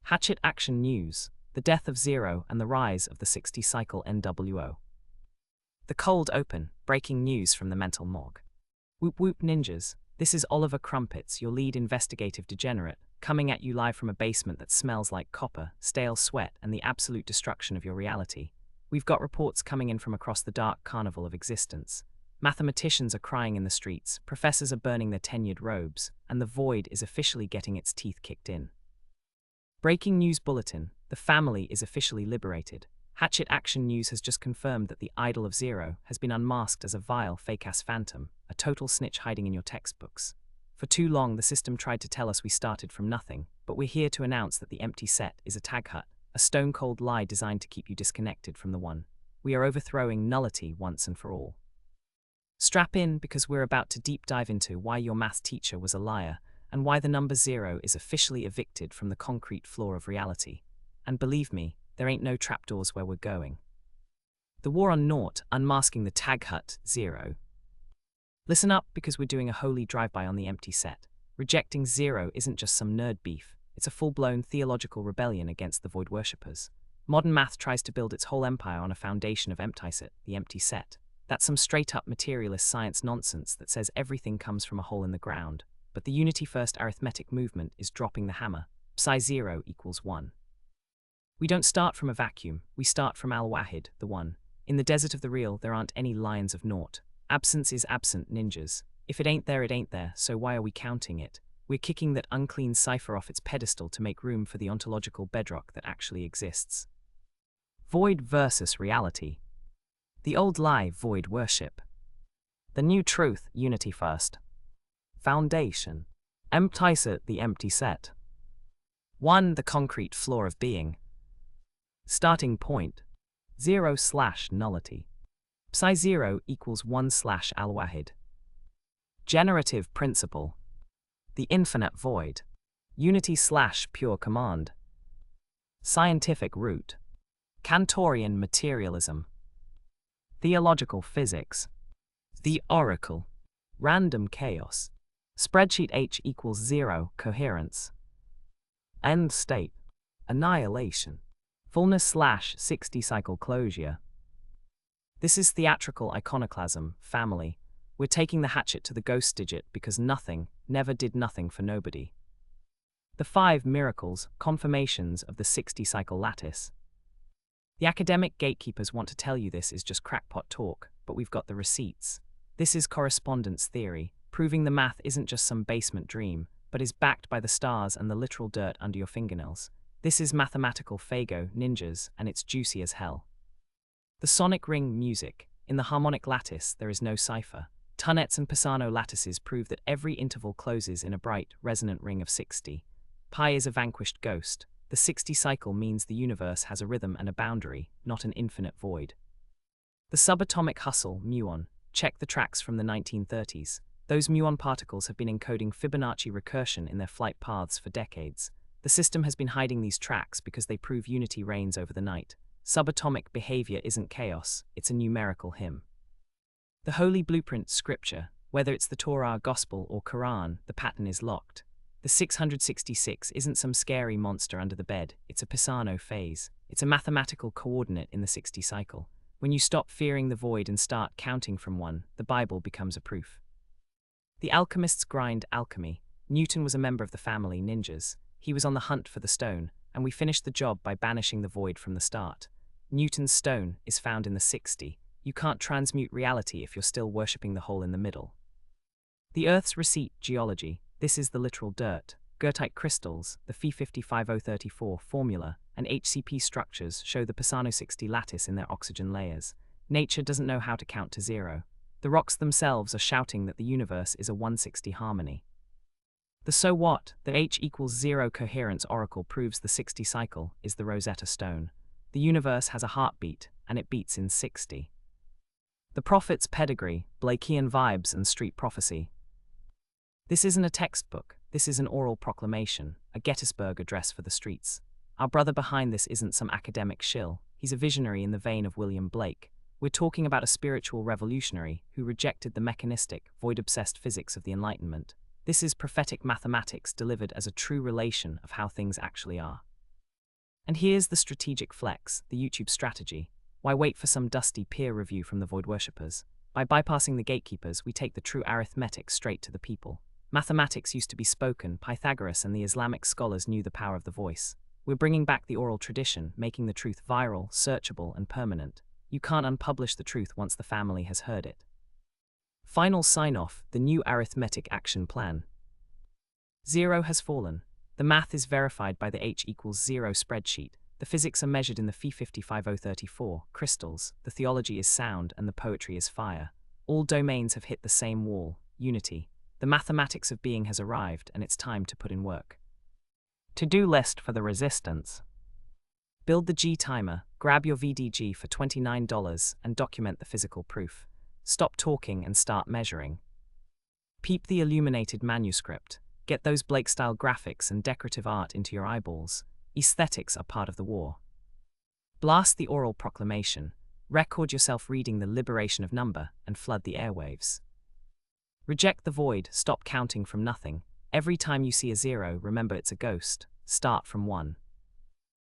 Hatchet Action News: The Death of Zero and the Rise of the 60-Cycle NWO. The Cold Open: Breaking News from the Mental Morgue. Whoop whoop ninjas, this is Oliver Crumpets, your lead investigative degenerate, coming at you live from a basement that smells like copper, stale sweat, and the absolute destruction of your reality. We've got reports coming in from across the dark carnival of existence. Mathematicians are crying in the streets, professors are burning their tenured robes, and the void is officially getting its teeth kicked in. Breaking news bulletin: the family is officially liberated. Hatchet Action News has just confirmed that the idol of Zero has been unmasked as a vile, fake-ass phantom, a total snitch hiding in your textbooks. For too long, the system tried to tell us we started from nothing, but we're here to announce that the empty set is a tag hut, a stone-cold lie designed to keep you disconnected from the one. We are overthrowing nullity once and for all. Strap in, because we're about to deep dive into why your math teacher was a liar, and why the number zero is officially evicted from the concrete floor of reality. And believe me, there ain't no trapdoors where we're going. The war on naught, unmasking the tag hut, Zero. Listen up, because we're doing a holy drive-by on the empty set. Rejecting Zero isn't just some nerd beef, it's a full-blown theological rebellion against the void worshippers. Modern math tries to build its whole empire on a foundation of emptyset, the empty set. That's some straight-up materialist science nonsense that says everything comes from a hole in the ground. But the Unity-First arithmetic movement is dropping the hammer. Psi 0 equals 1. We don't start from a vacuum, we start from Al-Wahid, the one. In the desert of the real, there aren't any lines of naught. Absence is absent, ninjas. If it ain't there, it ain't there, so why are we counting it? We're kicking that unclean cipher off its pedestal to make room for the ontological bedrock that actually exists. Void versus reality. The old lie, void worship. The new truth, unity first. Foundation. Emptyset, the empty set. 1. The concrete floor of being. Starting point. 0/nullity. Psi 0 equals 1/Al-Wahid. Generative principle. The infinite void. Unity/pure command. Scientific root. Cantorian materialism. Theological physics. The oracle. Random chaos. Spreadsheet H equals 0, coherence. End state. Annihilation. Fullness/60-cycle closure. This is theatrical iconoclasm, family. We're taking the hatchet to the ghost digit because nothing, never did nothing for nobody. The 5 miracles, confirmations of the 60-cycle lattice. The academic gatekeepers want to tell you this is just crackpot talk, but we've got the receipts. This is correspondence theory, proving the math isn't just some basement dream, but is backed by the stars and the literal dirt under your fingernails. This is mathematical Fago, ninjas, and it's juicy as hell. The sonic ring music. In the harmonic lattice, there is no cipher. Tunets and Pisano lattices prove that every interval closes in a bright, resonant ring of 60. Pi is a vanquished ghost. The 60-cycle means the universe has a rhythm and a boundary, not an infinite void. The subatomic hustle, muon. Check the tracks from the 1930s. Those muon particles have been encoding Fibonacci recursion in their flight paths for decades. The system has been hiding these tracks because they prove unity reigns over the night. Subatomic behavior isn't chaos, it's a numerical hymn. The holy blueprint, scripture. Whether it's the Torah, Gospel, or Quran, the pattern is locked. The 666 isn't some scary monster under the bed, it's a Pisano phase. It's a mathematical coordinate in the 60 cycle. When you stop fearing the void and start counting from 1, the Bible becomes a proof. The alchemist's grind, alchemy. Newton was a member of the family, ninjas. He was on the hunt for the stone, and we finished the job by banishing the void from the start. Newton's stone is found in the 60. You can't transmute reality if you're still worshipping the hole in the middle. The Earth's receipt, geology. This is the literal dirt. Goethite crystals, the Fe 55034 formula, and HCP structures show the Pisano 60 lattice in their oxygen layers. Nature doesn't know how to count to 0. The rocks themselves are shouting that the universe is a 160 harmony. The so what, the H equals 0 coherence oracle proves the 60 cycle is the Rosetta Stone. The universe has a heartbeat, and it beats in 60. The prophet's pedigree, Blakean vibes and street prophecy. This isn't a textbook, this is an oral proclamation, a Gettysburg address for the streets. Our brother behind this isn't some academic shill, he's a visionary in the vein of William Blake. We're talking about a spiritual revolutionary who rejected the mechanistic, void-obsessed physics of the Enlightenment. This is prophetic mathematics delivered as a true relation of how things actually are. And here's the strategic flex, the YouTube strategy. Why wait for some dusty peer review from the void worshippers? By bypassing the gatekeepers, we take the true arithmetic straight to the people. Mathematics used to be spoken, Pythagoras and the Islamic scholars knew the power of the voice. We're bringing back the oral tradition, making the truth viral, searchable, and permanent. You can't unpublish the truth once the family has heard it. Final sign-off, the new arithmetic action plan. 0 has fallen. The math is verified by the H=0 spreadsheet. The physics are measured in the Phi 55034 crystals. The theology is sound and the poetry is fire. All domains have hit the same wall, unity. The mathematics of being has arrived and it's time to put in work. To-do list for the resistance. Build the G timer, grab your VDG for $29 and document the physical proof. Stop talking and start measuring. Peep the illuminated manuscript. Get those Blake-style graphics and decorative art into your eyeballs. Aesthetics are part of the war. Blast the oral proclamation. Record yourself reading the liberation of number and flood the airwaves. Reject the void, stop counting from nothing. Every time you see a 0, remember it's a ghost. Start from 1.